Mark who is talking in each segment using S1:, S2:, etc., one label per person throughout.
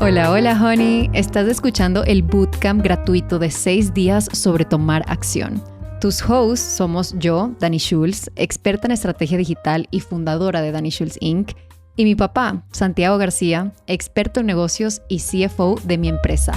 S1: Hola, hola, honey. Estás escuchando el bootcamp gratuito de 6 días sobre tomar acción. Tus hosts somos yo, Dani Schultz, experta en estrategia digital y fundadora de Dani Schultz Inc., y mi papá, Santiago García, experto en negocios y CFO de mi empresa.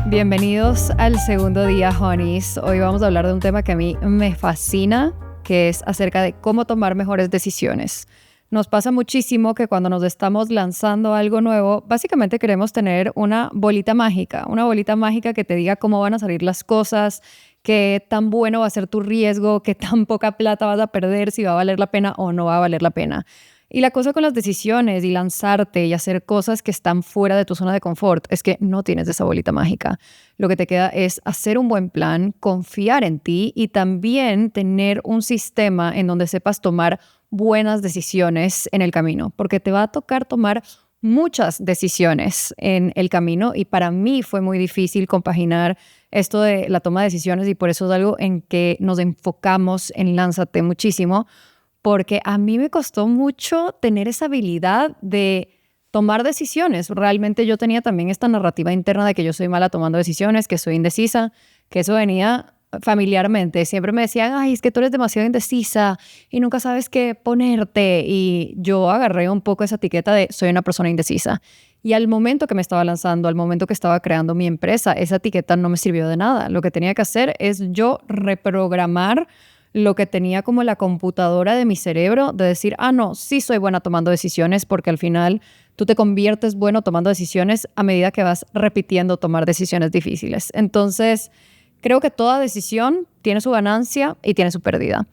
S1: Bienvenidos al segundo día, honeys. Hoy vamos a hablar de un tema que a mí me fascina, que es acerca de cómo tomar mejores decisiones. Nos pasa muchísimo que cuando nos estamos lanzando algo nuevo, básicamente queremos tener una bolita mágica que te diga cómo van a salir las cosas, qué tan bueno va a ser tu riesgo, qué tan poca plata vas a perder, si va a valer la pena o no va a valer la pena. Y la cosa con las decisiones y lanzarte y hacer cosas que están fuera de tu zona de confort es que no tienes esa bolita mágica. Lo que te queda es hacer un buen plan, confiar en ti y también tener un sistema en donde sepas tomar buenas decisiones en el camino, porque te va a tocar tomar muchas decisiones en el camino y para mí fue muy difícil compaginar esto de la toma de decisiones y por eso es algo en que nos enfocamos en Lánzate muchísimo, porque a mí me costó mucho tener esa habilidad de tomar decisiones. Realmente yo tenía también esta narrativa interna de que yo soy mala tomando decisiones, que soy indecisa, que eso venía familiarmente. Siempre me decían, ay, es que tú eres demasiado indecisa y nunca sabes qué ponerte. Y yo agarré un poco esa etiqueta de soy una persona indecisa. Y al momento que me estaba lanzando, al momento que estaba creando mi empresa, esa etiqueta no me sirvió de nada. Lo que tenía que hacer es yo reprogramar lo que tenía como la computadora de mi cerebro de decir, no, sí soy buena tomando decisiones, porque al final tú te conviertes bueno tomando decisiones a medida que vas repitiendo tomar decisiones difíciles. Entonces, creo que toda decisión tiene su ganancia y tiene su pérdida.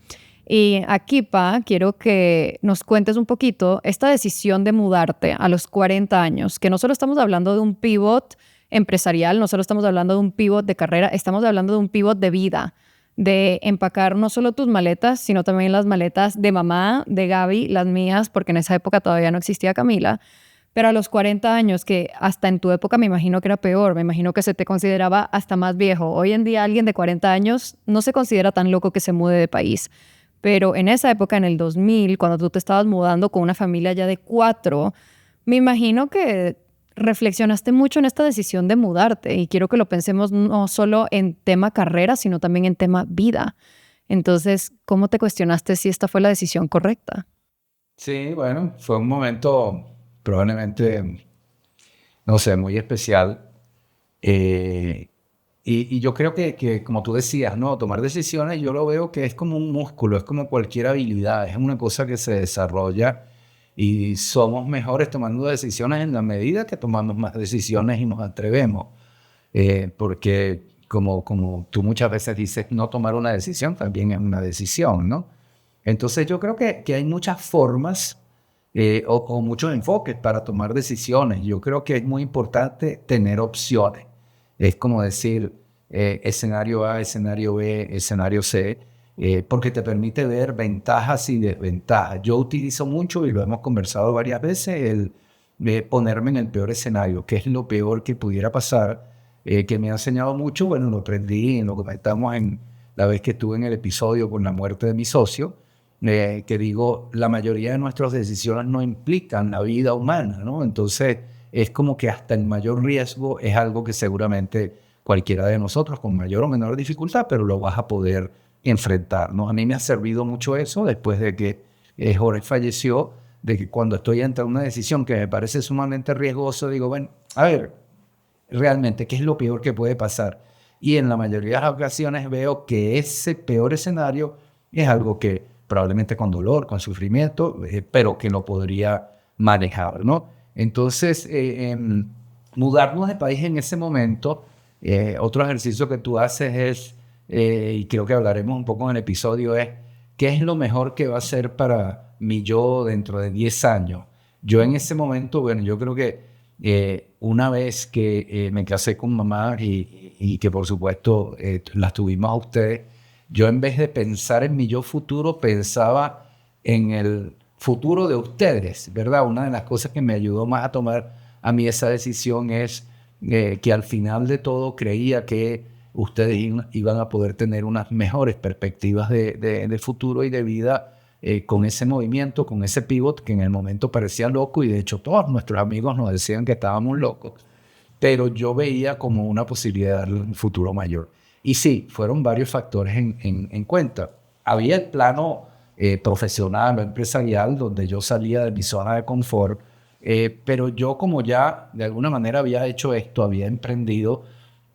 S1: Y aquí, quiero que nos cuentes un poquito esta decisión de mudarte a los 40 años, que no solo estamos hablando de un pivot empresarial, no solo estamos hablando de un pivot de carrera, estamos hablando de un pivot de vida, de empacar no solo tus maletas, sino también las maletas de mamá, de Gaby, las mías, porque en esa época todavía no existía Camila. Pero a los 40 años, que hasta en tu época me imagino que era peor, me imagino que se te consideraba hasta más viejo. Hoy en día alguien de 40 años no se considera tan loco que se mude de país. Pero en esa época, en el 2000, cuando tú te estabas mudando con una familia ya de 4, me imagino que reflexionaste mucho en esta decisión de mudarte y quiero que lo pensemos no solo en tema carrera, sino también en tema vida. Entonces, ¿cómo te cuestionaste si esta fue la decisión correcta?
S2: Sí, bueno, fue un momento probablemente, no sé, muy especial. Eh, y yo creo que, como tú decías, ¿no? Tomar decisiones yo lo veo que es como un músculo, es como cualquier habilidad, es una cosa que se desarrolla y somos mejores tomando decisiones en la medida que tomamos más decisiones y nos atrevemos. Porque como tú muchas veces dices, no tomar una decisión también es una decisión, ¿no? Entonces yo creo que hay muchas formas o muchos enfoques para tomar decisiones. Yo creo que es muy importante tener opciones. Es como decir escenario A, escenario B, escenario C, porque te permite ver ventajas y desventajas. Yo utilizo mucho, y lo hemos conversado varias veces, el ponerme en el peor escenario, que es lo peor que pudiera pasar, que me ha enseñado mucho. Bueno, lo aprendí en lo que comentamos en la vez que estuve en el episodio con la muerte de mi socio, que digo, la mayoría de nuestras decisiones no implican la vida humana, ¿no? Entonces, es como que hasta el mayor riesgo es algo que seguramente cualquiera de nosotros, con mayor o menor dificultad, pero lo vas a poder enfrentar, ¿no? A mí me ha servido mucho eso después de que Jorge falleció, de que cuando estoy ante una decisión que me parece sumamente riesgoso, digo, bueno, a ver, realmente, ¿qué es lo peor que puede pasar? Y en la mayoría de las ocasiones veo que ese peor escenario es algo que probablemente con dolor, con sufrimiento, pero que lo podría manejar, ¿no? Entonces, mudarnos de país en ese momento, otro ejercicio que tú haces es, y creo que hablaremos un poco en el episodio, es ¿qué es lo mejor que va a ser para mi yo dentro de 10 años? Yo en ese momento, bueno, yo creo que una vez que me casé con mamá y que por supuesto las tuvimos a ustedes, yo en vez de pensar en mi yo futuro, pensaba en el futuro de ustedes, ¿verdad? Una de las cosas que me ayudó más a tomar a mí esa decisión es que al final de todo creía que ustedes iban a poder tener unas mejores perspectivas de futuro y de vida con ese movimiento, con ese pivot que en el momento parecía loco y de hecho todos nuestros amigos nos decían que estábamos locos, pero yo veía como una posibilidad de darle un futuro mayor. Y sí, fueron varios factores en cuenta. Había el plano profesional o empresarial donde yo salía de mi zona de confort, pero yo como ya de alguna manera había hecho esto, había emprendido,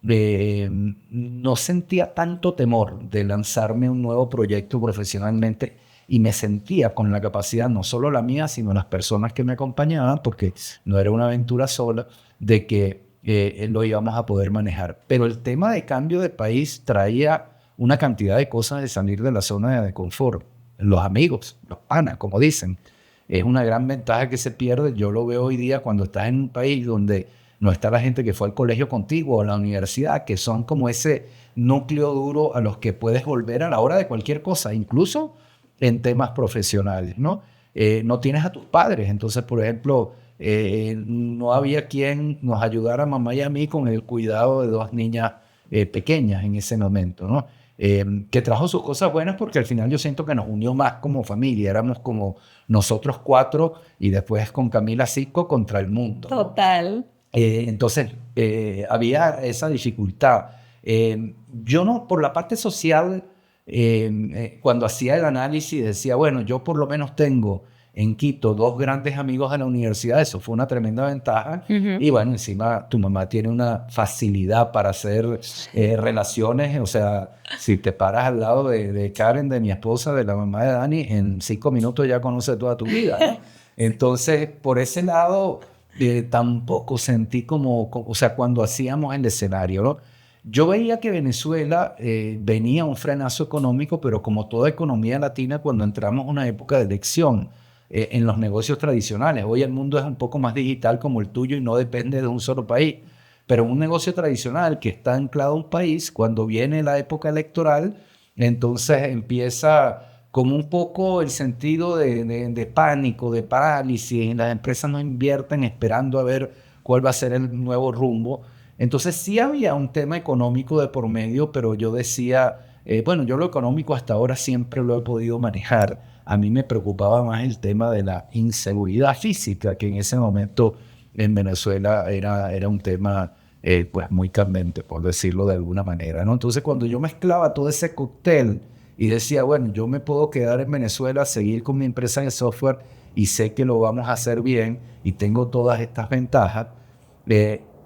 S2: no sentía tanto temor de lanzarme un nuevo proyecto profesionalmente y me sentía con la capacidad, no solo la mía, sino las personas que me acompañaban, porque no era una aventura sola, de que lo íbamos a poder manejar. Pero el tema de cambio de país traía una cantidad de cosas de salir de la zona de confort. Los amigos, los panas, como dicen, es una gran ventaja que se pierde. Yo lo veo hoy día cuando estás en un país donde no está la gente que fue al colegio contigo o a la universidad, que son como ese núcleo duro a los que puedes volver a la hora de cualquier cosa, incluso en temas profesionales, ¿no? No tienes a tus padres, entonces, por ejemplo, no había quien nos ayudara a mamá y a mí con el cuidado de dos niñas pequeñas en ese momento, ¿no? Que trajo sus cosas buenas porque al final yo siento que nos unió más como familia, éramos como nosotros cuatro y después con Camila Cisco contra el mundo, ¿no?
S1: Total.
S2: Entonces, había esa dificultad. Yo no, por la parte social, cuando hacía el análisis decía, bueno, yo por lo menos tengo en Quito dos grandes amigos de la universidad, eso fue una tremenda ventaja. Y bueno, encima tu mamá tiene una facilidad para hacer relaciones, o sea, si te paras al lado de Karen, de mi esposa, de la mamá de Dani, en 5 minutos ya conoce toda tu vida, ¿no? Entonces, por ese lado, tampoco sentí como, o sea, cuando hacíamos el escenario, ¿no? Yo veía que Venezuela venía un frenazo económico, pero como toda economía latina, cuando entramos a una época de elección en los negocios tradicionales. Hoy el mundo es un poco más digital como el tuyo y no depende de un solo país. Pero un negocio tradicional que está anclado a un país, cuando viene la época electoral, entonces empieza como un poco el sentido de pánico, de parálisis. Las empresas no invierten esperando a ver cuál va a ser el nuevo rumbo. Entonces sí había un tema económico de por medio, pero yo decía, bueno, yo lo económico hasta ahora siempre lo he podido manejar. A mí me preocupaba más el tema de la inseguridad física, que en ese momento en Venezuela era un tema pues muy candente, por decirlo de alguna manera, ¿no? Entonces cuando yo mezclaba todo ese cóctel y decía, bueno, yo me puedo quedar en Venezuela, seguir con mi empresa de software y sé que lo vamos a hacer bien y tengo todas estas ventajas,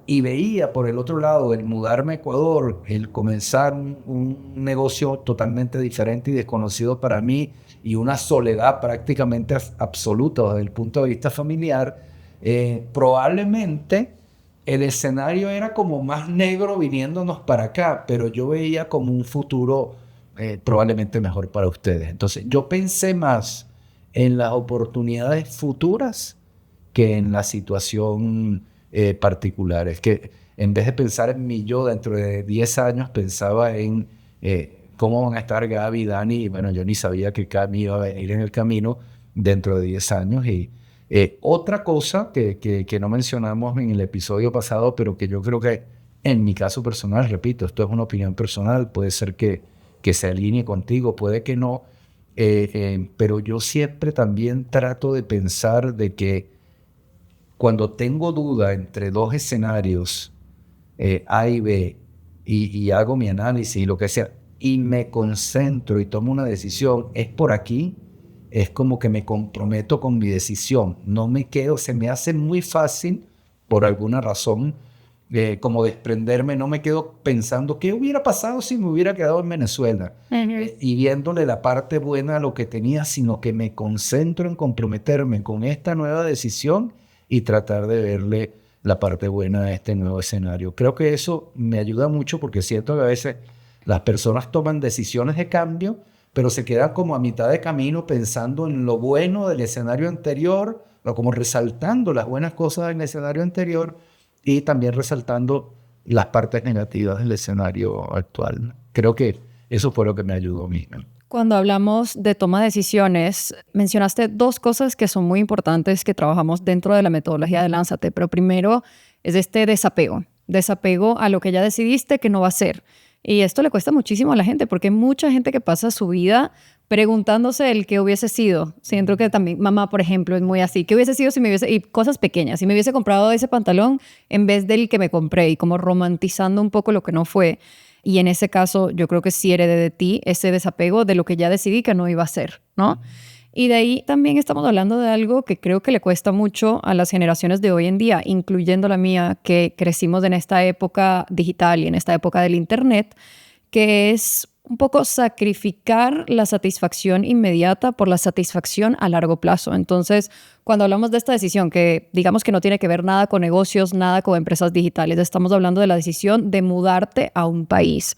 S2: y veía por el otro lado el mudarme a Ecuador, el comenzar un negocio totalmente diferente y desconocido para mí y una soledad prácticamente absoluta desde el punto de vista familiar, probablemente el escenario era como más negro viniéndonos para acá, pero yo veía como un futuro probablemente mejor para ustedes. Entonces yo pensé más en las oportunidades futuras que en la situación particular. Es que en vez de pensar en mi yo dentro de 10 años, pensaba en cómo van a estar Gaby y Dani. Y bueno, yo ni sabía que Cami iba a venir en el camino dentro de 10 años. Y otra cosa que no mencionamos en el episodio pasado, pero que yo creo que en mi caso personal, repito, esto es una opinión personal, puede ser que se alinee contigo, puede que no, pero yo siempre también trato de pensar de que cuando tengo duda entre dos escenarios, A y B, y hago mi análisis y lo que sea, y me concentro y tomo una decisión, es por aquí, es como que me comprometo con mi decisión. No me quedo, se me hace muy fácil, por alguna razón, como desprenderme, no me quedo pensando qué hubiera pasado si me hubiera quedado en Venezuela y viéndole la parte buena a lo que tenía, sino que me concentro en comprometerme con esta nueva decisión y tratar de verle la parte buena a este nuevo escenario. Creo que eso me ayuda mucho porque siento que a veces las personas toman decisiones de cambio, pero se quedan como a mitad de camino pensando en lo bueno del escenario anterior, o como resaltando las buenas cosas del escenario anterior y también resaltando las partes negativas del escenario actual. Creo que eso fue lo que me ayudó a mí.
S1: Cuando hablamos de toma de decisiones, mencionaste dos cosas que son muy importantes que trabajamos dentro de la metodología de Lánzate, pero primero es este desapego a lo que ya decidiste que no va a ser. Y esto le cuesta muchísimo a la gente porque hay mucha gente que pasa su vida preguntándose el qué hubiese sido. Siento que también mamá, por ejemplo, es muy así. ¿Qué hubiese sido si me hubiese... Y cosas pequeñas. Si me hubiese comprado ese pantalón en vez del que me compré y como romantizando un poco lo que no fue. Y en ese caso, yo creo que sí heredé de ti ese desapego de lo que ya decidí que no iba a ser, ¿no? Y de ahí también estamos hablando de algo que creo que le cuesta mucho a las generaciones de hoy en día, incluyendo la mía, que crecimos en esta época digital y en esta época del internet, que es un poco sacrificar la satisfacción inmediata por la satisfacción a largo plazo. Entonces, cuando hablamos de esta decisión, que digamos que no tiene que ver nada con negocios, nada con empresas digitales, estamos hablando de la decisión de mudarte a un país.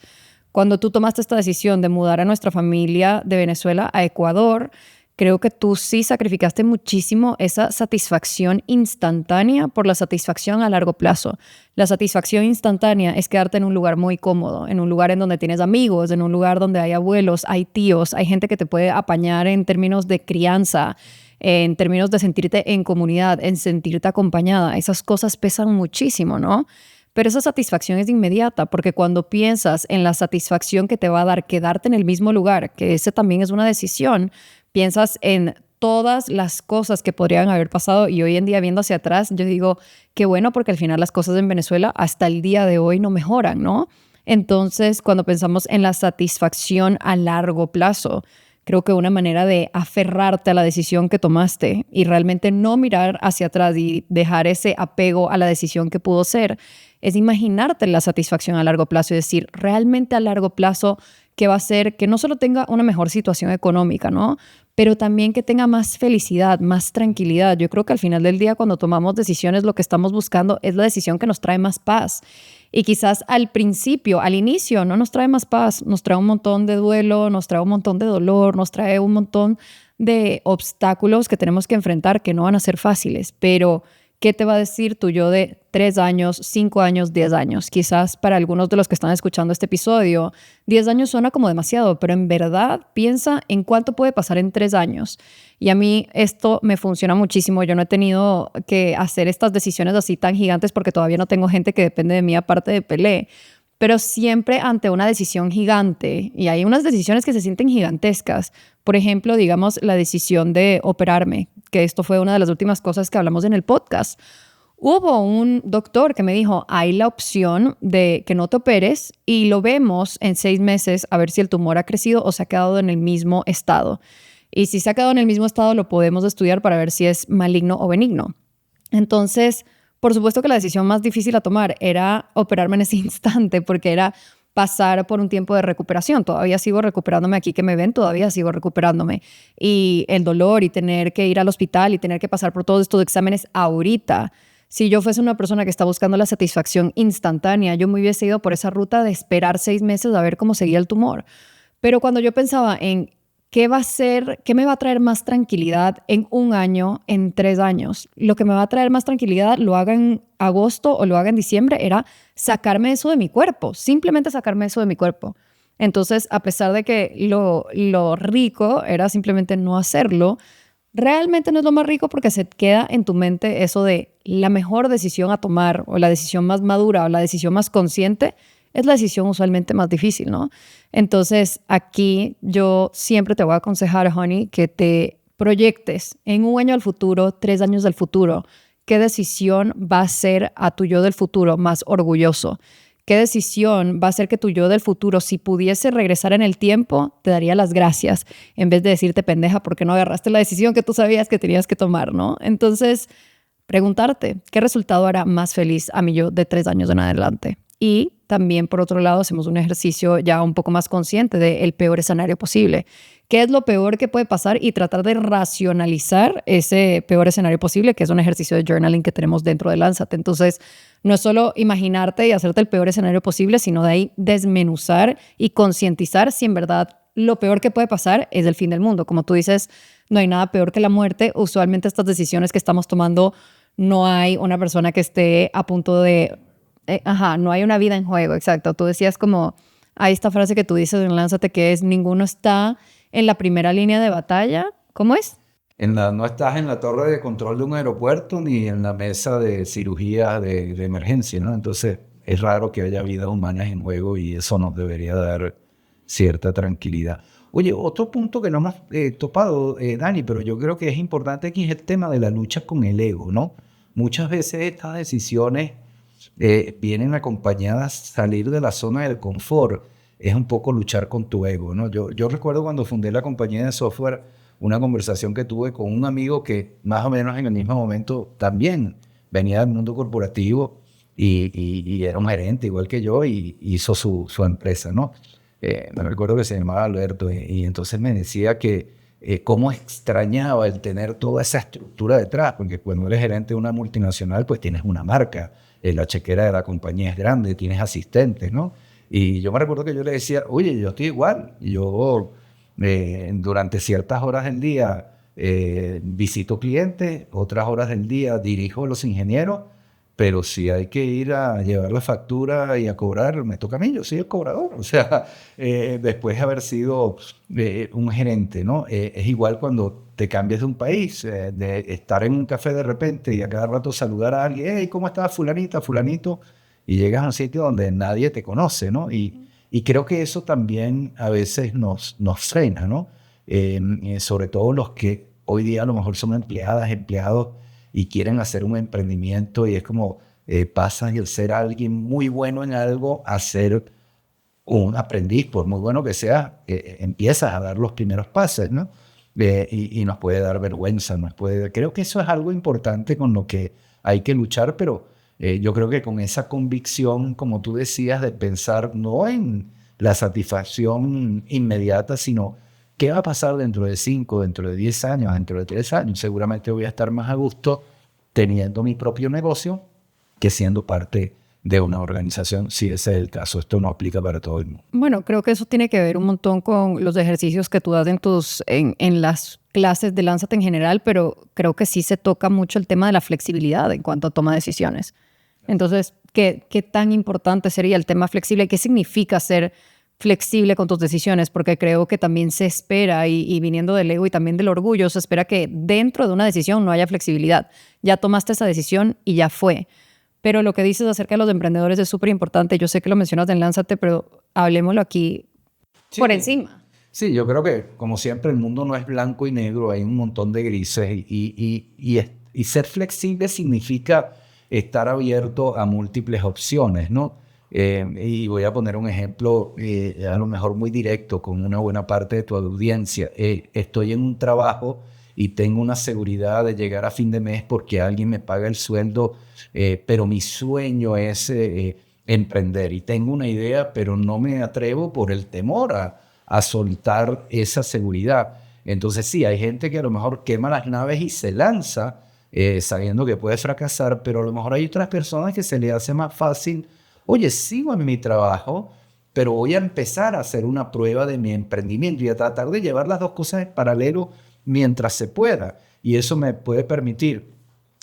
S1: Cuando tú tomaste esta decisión de mudar a nuestra familia de Venezuela a Ecuador, creo que tú sí sacrificaste muchísimo esa satisfacción instantánea por la satisfacción a largo plazo. La satisfacción instantánea es quedarte en un lugar muy cómodo, en un lugar en donde tienes amigos, en un lugar donde hay abuelos, hay tíos, hay gente que te puede apañar en términos de crianza, en términos de sentirte en comunidad, en sentirte acompañada. Esas cosas pesan muchísimo, ¿no? Pero esa satisfacción es inmediata, porque cuando piensas en la satisfacción que te va a dar quedarte en el mismo lugar, que ese también es una decisión, piensas en todas las cosas que podrían haber pasado y hoy en día viendo hacia atrás, yo digo, qué bueno porque al final las cosas en Venezuela hasta el día de hoy no mejoran, ¿no? Entonces, cuando pensamos en la satisfacción a largo plazo, creo que una manera de aferrarte a la decisión que tomaste y realmente no mirar hacia atrás y dejar ese apego a la decisión que pudo ser, es imaginarte la satisfacción a largo plazo y decir, realmente a largo plazo, ¿qué va a ser? Que no solo tenga una mejor situación económica, ¿no? Pero también que tenga más felicidad, más tranquilidad. Yo creo que al final del día, cuando tomamos decisiones, lo que estamos buscando es la decisión que nos trae más paz. Y quizás al principio, al inicio, no nos trae más paz, nos trae un montón de duelo, nos trae un montón de dolor, nos trae un montón de obstáculos que tenemos que enfrentar que no van a ser fáciles, pero ¿qué te va a decir tu yo de 3 años, 5 años, 10 años? Quizás para algunos de los que están escuchando este episodio, 10 años suena como demasiado, pero en verdad piensa en cuánto puede pasar en 3 años. Y a mí esto me funciona muchísimo. Yo no he tenido que hacer estas decisiones así tan gigantes porque todavía no tengo gente que depende de mí aparte de Pelé. Pero siempre ante una decisión gigante, y hay unas decisiones que se sienten gigantescas. Por ejemplo, digamos, la decisión de operarme, que esto fue una de las últimas cosas que hablamos en el podcast. Hubo un doctor que me dijo, hay la opción de que no te operes y lo vemos en 6 meses a ver si el tumor ha crecido o se ha quedado en el mismo estado. Y si se ha quedado en el mismo estado, lo podemos estudiar para ver si es maligno o benigno. Entonces, por supuesto que la decisión más difícil a tomar era operarme en ese instante, porque era pasar por un tiempo de recuperación. Todavía sigo recuperándome aquí que me ven, todavía sigo recuperándome. Y el dolor y tener que ir al hospital y tener que pasar por todos estos exámenes ahorita. Si yo fuese una persona que está buscando la satisfacción instantánea, yo me hubiese ido por esa ruta de esperar 6 meses a ver cómo seguía el tumor. Pero cuando yo pensaba en ¿qué va a ser, qué me va a traer más tranquilidad en 1 año, en 3 años? Lo que me va a traer más tranquilidad, lo haga en agosto o lo haga en diciembre, era sacarme eso de mi cuerpo, simplemente sacarme eso de mi cuerpo. Entonces, a pesar de que lo rico era simplemente no hacerlo, realmente no es lo más rico porque se queda en tu mente eso de la mejor decisión a tomar o la decisión más madura o la decisión más consciente es la decisión usualmente más difícil, ¿no? Entonces, aquí yo siempre te voy a aconsejar, honey, que te proyectes en 1 año al futuro, 3 años del futuro. ¿Qué decisión va a ser a tu yo del futuro más orgulloso? ¿Qué decisión va a hacer que tu yo del futuro, si pudiese regresar en el tiempo, te daría las gracias en vez de decirte pendeja porque no agarraste la decisión que tú sabías que tenías que tomar, ¿no? Entonces, preguntarte, ¿qué resultado hará más feliz a mi yo de 3 años en adelante? Y también, por otro lado, hacemos un ejercicio ya un poco más consciente del peor escenario posible. ¿Qué es lo peor que puede pasar? Y tratar de racionalizar ese peor escenario posible, que es un ejercicio de journaling que tenemos dentro de Lánzate. Entonces, no es solo imaginarte y hacerte el peor escenario posible, sino de ahí desmenuzar y concientizar si en verdad lo peor que puede pasar es el fin del mundo. Como tú dices, no hay nada peor que la muerte. Usualmente estas decisiones que estamos tomando, no hay una persona que esté a punto de... no hay una vida en juego, exacto. Tú decías como, hay esta frase que tú dices en Lánzate que es, ninguno está en la primera línea de batalla. ¿Cómo es?
S2: No estás en la torre de control de un aeropuerto ni en la mesa de cirugía de emergencia, ¿no? Entonces es raro que haya vidas humanas en juego y eso nos debería dar cierta tranquilidad. Oye, otro punto que no hemos topado, Dani, pero yo creo que es importante aquí es el tema de la lucha con el ego, ¿no? Muchas veces estas decisiones vienen acompañadas, salir de la zona del confort, es un poco luchar con tu ego, ¿no? Yo recuerdo cuando fundé la compañía de software, una conversación que tuve con un amigo que más o menos en el mismo momento también venía del mundo corporativo y era un gerente igual que yo y hizo su empresa, ¿no? Me recuerdo que se llamaba Alberto y entonces me decía que cómo extrañaba el tener toda esa estructura detrás, porque cuando eres gerente de una multinacional, pues tienes una marca, la chequera de la compañía es grande, tienes asistentes, ¿no? Y yo me recuerdo que yo le decía, oye, yo estoy igual, yo durante ciertas horas del día visito clientes, otras horas del día dirijo a los ingenieros, pero si hay que ir a llevar la factura y a cobrar, me toca a mí, yo soy el cobrador. O sea, después de haber sido un gerente, ¿no? Es igual cuando te cambias de un país, de estar en un café de repente y a cada rato saludar a alguien, hey, ¿cómo estás, fulanita, fulanito? Y llegas a un sitio donde nadie te conoce, ¿no? Y creo que eso también a veces nos frena, ¿no? Sobre todo los que hoy día a lo mejor son empleadas, empleados, y quieren hacer un emprendimiento y es como pasan el ser alguien muy bueno en algo a ser un aprendiz, por muy bueno que sea, empiezas a dar los primeros pasos, ¿no? Y nos puede dar vergüenza, creo que eso es algo importante con lo que hay que luchar, pero yo creo que con esa convicción, como tú decías, de pensar no en la satisfacción inmediata, sino ¿qué va a pasar dentro de 5, dentro de 10 años, dentro de 3 años? Seguramente voy a estar más a gusto teniendo mi propio negocio que siendo parte de una organización, si ese es el caso. Esto no aplica para todo el mundo.
S1: Bueno, creo que eso tiene que ver un montón con los ejercicios que tú das en las clases de Lánzate en general, pero creo que sí se toca mucho el tema de la flexibilidad en cuanto a toma de decisiones. Entonces, ¿qué tan importante sería el tema flexible? ¿Qué significa ser flexible con tus decisiones? Porque creo que también se espera, y viniendo del ego y también del orgullo, se espera que dentro de una decisión no haya flexibilidad. Ya tomaste esa decisión y ya fue. Pero lo que dices acerca de los emprendedores es súper importante. Yo sé que lo mencionas en Lánzate, pero hablemoslo aquí por encima.
S2: Sí, yo creo que, como siempre, el mundo no es blanco y negro, hay un montón de grises y ser flexible significa estar abierto a múltiples opciones, ¿no? Y voy a poner un ejemplo a lo mejor muy directo con una buena parte de tu audiencia. Estoy en un trabajo y tengo una seguridad de llegar a fin de mes porque alguien me paga el sueldo, pero mi sueño es emprender y tengo una idea, pero no me atrevo por el temor a soltar esa seguridad. Entonces sí, hay gente que a lo mejor quema las naves y se lanza sabiendo que puede fracasar, pero a lo mejor hay otras personas que se les hace más fácil, oye, sigo en mi trabajo, pero voy a empezar a hacer una prueba de mi emprendimiento y a tratar de llevar las dos cosas en paralelo mientras se pueda. Y eso me puede permitir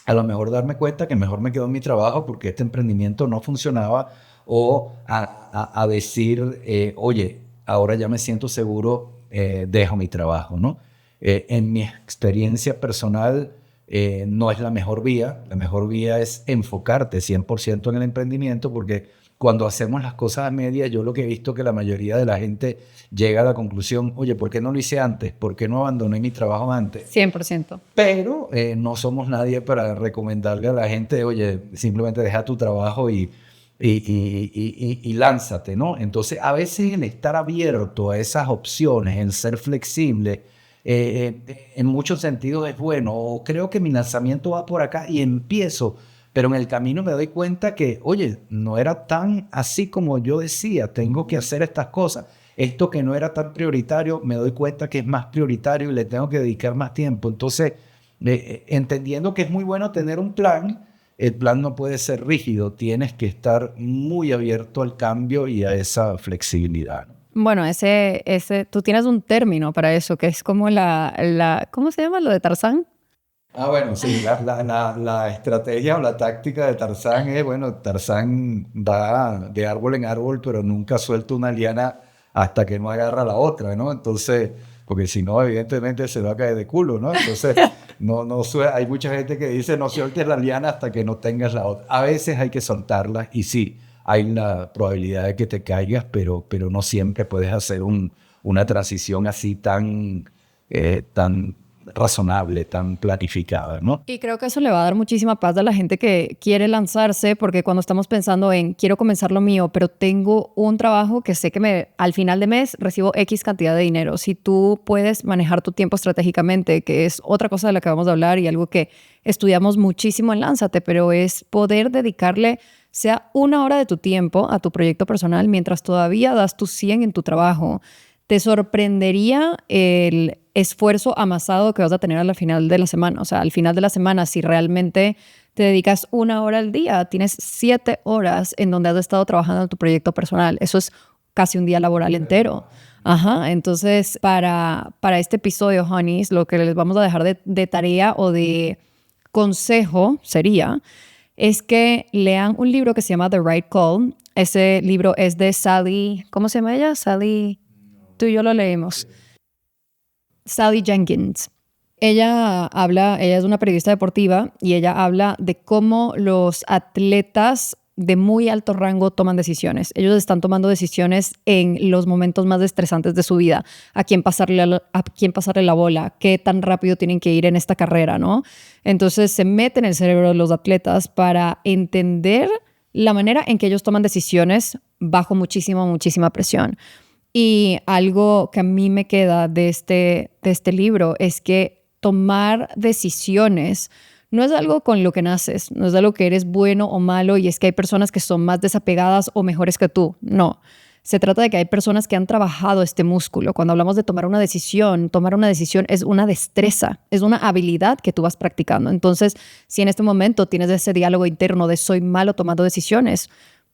S2: a lo mejor darme cuenta que mejor me quedo en mi trabajo porque este emprendimiento no funcionaba, o a decir, oye, ahora ya me siento seguro, dejo mi trabajo, ¿no? En mi experiencia personal, no es la mejor vía. La mejor vía es enfocarte 100% en el emprendimiento, porque cuando hacemos las cosas a medias, yo lo que he visto que la mayoría de la gente llega a la conclusión, oye, ¿por qué no lo hice antes? ¿Por qué no abandoné mi trabajo antes?
S1: 100%.
S2: Pero no somos nadie para recomendarle a la gente, oye, simplemente deja tu trabajo y lánzate, ¿no? Entonces, a veces el estar abierto a esas opciones, el ser flexible, en muchos sentidos es bueno. O creo que mi lanzamiento va por acá y empiezo, pero en el camino me doy cuenta que, oye, no era tan así como yo decía, tengo que hacer estas cosas. Esto que no era tan prioritario, me doy cuenta que es más prioritario y le tengo que dedicar más tiempo. Entonces, entendiendo que es muy bueno tener un plan, el plan no puede ser rígido, tienes que estar muy abierto al cambio y a esa flexibilidad, ¿no?
S1: Bueno, tú tienes un término para eso, que es como ¿cómo se llama? ¿Lo de Tarzán?
S2: Bueno, sí, la estrategia o la táctica de Tarzán es, bueno, Tarzán va de árbol en árbol, pero nunca suelta una liana hasta que no agarra la otra, ¿no? Entonces, porque si no, evidentemente se va a caer de culo, ¿no? Entonces, hay mucha gente que dice, no sueltes la liana hasta que no tengas la otra. A veces hay que soltarla y sí, hay la probabilidad de que te caigas, pero no siempre puedes hacer un una transición así tan razonable, tan planificada, ¿no?
S1: Y creo que eso le va a dar muchísima paz a la gente que quiere lanzarse, porque cuando estamos pensando en quiero comenzar lo mío, pero tengo un trabajo que sé que al final de mes recibo X cantidad de dinero. Si tú puedes manejar tu tiempo estratégicamente, que es otra cosa de la que vamos a hablar y algo que estudiamos muchísimo en Lánzate, pero es poder dedicarle sea 1 hora de tu tiempo a tu proyecto personal mientras todavía das tu 100 en tu trabajo. Te sorprendería el esfuerzo amasado que vas a tener al final de la semana. O sea, al final de la semana, si realmente te dedicas 1 hora al día, tienes 7 horas en donde has estado trabajando en tu proyecto personal. Eso es casi un día laboral entero. Ajá, entonces para este episodio, honeys, lo que les vamos a dejar de tarea o de consejo es que lean un libro que se llama The Right Call. Ese libro es de Sally, ¿cómo se llama ella? Sally... Tú y yo lo leímos. Sally Jenkins. Ella es una periodista deportiva y ella habla de cómo los atletas de muy alto rango toman decisiones. Ellos están tomando decisiones en los momentos más estresantes de su vida. A quién pasarle la bola, qué tan rápido tienen que ir en esta carrera, ¿no? Entonces se mete en el cerebro de los atletas para entender la manera en que ellos toman decisiones bajo muchísima presión. Y algo que a mí me queda de este libro es que tomar decisiones no es algo con lo que naces, no es algo que eres bueno o malo y es que hay personas que son más desapegadas o mejores que tú. No, se trata de que hay personas que han trabajado este músculo. Cuando hablamos de tomar una decisión es una destreza, es una habilidad que tú vas practicando. Entonces, si en este momento tienes ese diálogo interno de soy malo tomando decisiones,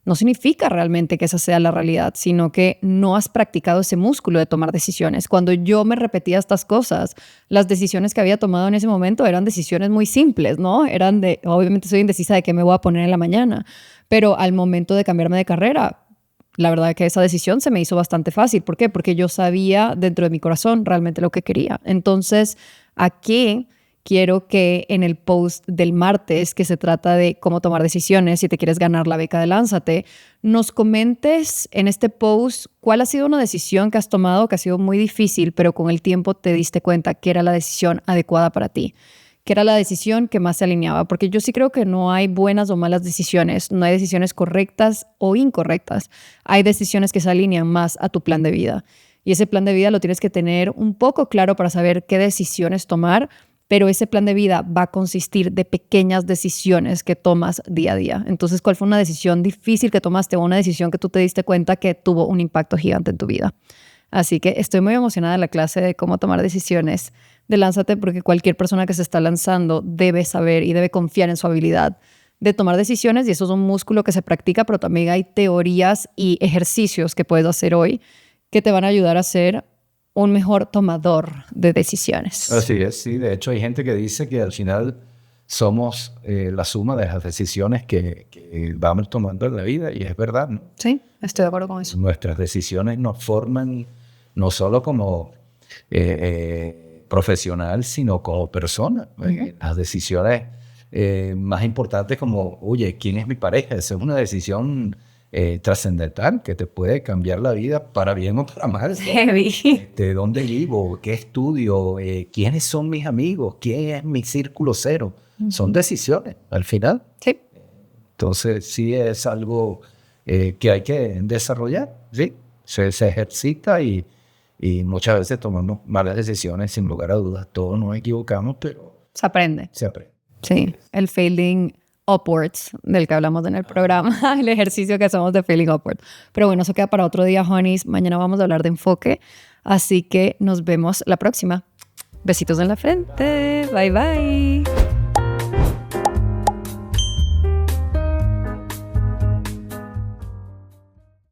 S1: no significa realmente que esa sea la realidad, sino que no has practicado ese músculo de tomar decisiones. Cuando yo me repetía estas cosas, las decisiones que había tomado en ese momento eran decisiones muy simples, ¿no? Eran obviamente soy indecisa de qué me voy a poner en la mañana, pero al momento de cambiarme de carrera, la verdad es que esa decisión se me hizo bastante fácil. ¿Por qué? Porque yo sabía dentro de mi corazón realmente lo que quería. Entonces, aquí quiero que en el post del martes, que se trata de cómo tomar decisiones, si te quieres ganar la beca de Lánzate, nos comentes en este post cuál ha sido una decisión que has tomado que ha sido muy difícil, pero con el tiempo te diste cuenta que era la decisión adecuada para ti, que era la decisión que más se alineaba. Porque yo sí creo que no hay buenas o malas decisiones, no hay decisiones correctas o incorrectas. Hay decisiones que se alinean más a tu plan de vida. Y ese plan de vida lo tienes que tener un poco claro para saber qué decisiones tomar, pero ese plan de vida va a consistir de pequeñas decisiones que tomas día a día. Entonces, ¿cuál fue una decisión difícil que tomaste o una decisión que tú te diste cuenta que tuvo un impacto gigante en tu vida? Así que estoy muy emocionada de la clase de cómo tomar decisiones de Lánzate, porque cualquier persona que se está lanzando debe saber y debe confiar en su habilidad de tomar decisiones, y eso es un músculo que se practica, pero también hay teorías y ejercicios que puedes hacer hoy que te van a ayudar a ser un mejor tomador de decisiones.
S2: Así es, sí. De hecho, hay gente que dice que al final somos la suma de las decisiones que vamos tomando en la vida, y es verdad, ¿no?
S1: Sí, estoy de acuerdo con eso.
S2: Nuestras decisiones nos forman no solo como profesional, sino como persona. Las decisiones más importantes como, oye, ¿quién es mi pareja? Esa es una decisión trascendental que te puede cambiar la vida para bien o para mal.
S1: Heavy.
S2: ¿De dónde vivo? ¿Qué estudio? ¿Quiénes son mis amigos? ¿Quién es mi círculo cero? Son decisiones, al final.
S1: Sí.
S2: Entonces, sí es algo que hay que desarrollar, ¿sí? Se ejercita y muchas veces tomamos malas decisiones, sin lugar a dudas. Todos nos equivocamos, pero
S1: se aprende.
S2: Se aprende.
S1: Sí, el failing upwards, del que hablamos en el programa, el ejercicio que hacemos de failing upwards. Pero bueno, eso queda para otro día, honeys. Mañana vamos a hablar de enfoque, así que nos vemos la próxima. Besitos en la frente. Bye, bye.